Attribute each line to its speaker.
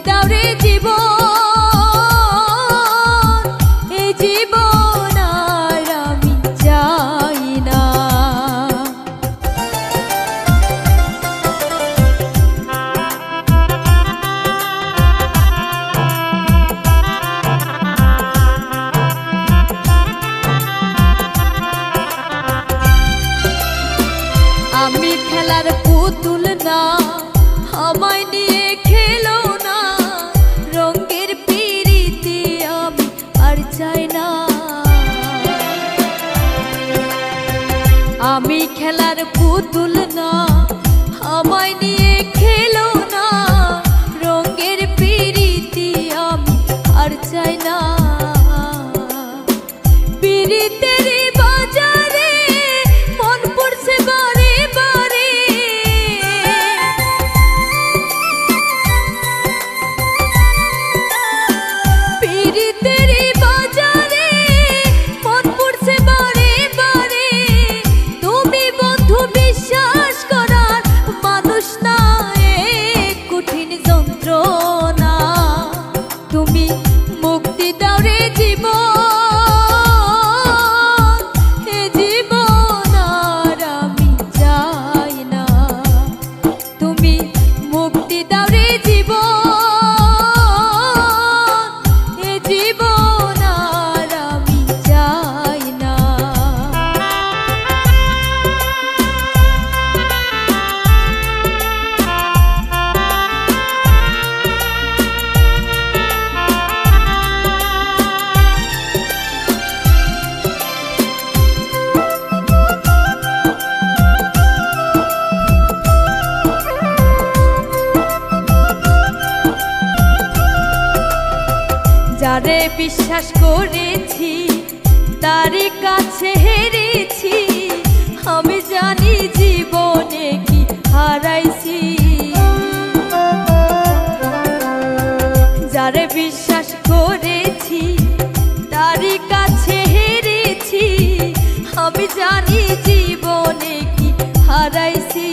Speaker 1: দাও রে জীবন, এই জীবন আর আমি চাই না। আমি খেলার পুতুল না, আমায় নিয়ে খেলো না, রঙের পিরিতি আমি আর চাই না। আমি খেলার পুতুল না, আমায় নিয়ে খেলো না, রঙের পিরিতি আমি আর চাই না। পিরিতের বাজারে মন পড়ছে বারে বারে, পিরিতের বাজারে মন পড়ছে বারে বারে। তুমি বন্ধু বিশ্বাস করার মানুষ না, এক কঠিন যন্ত্রণা। তুমি মুক্তি দাও রে জীবন, এ জীবন আর আমি চাই না। তুমি মুক্তি দাও রে জীবন, এ জীবন আর আমি চাই না। যারে বিশ্বাস করেছি তারই কাছে হেরেছি, আমি জানি জীবনে কি হারাইছি। যারে বিশ্বাস করেছি তারই কাছে হেরেছি, আমি জানি জীবনে কি হারাইছি।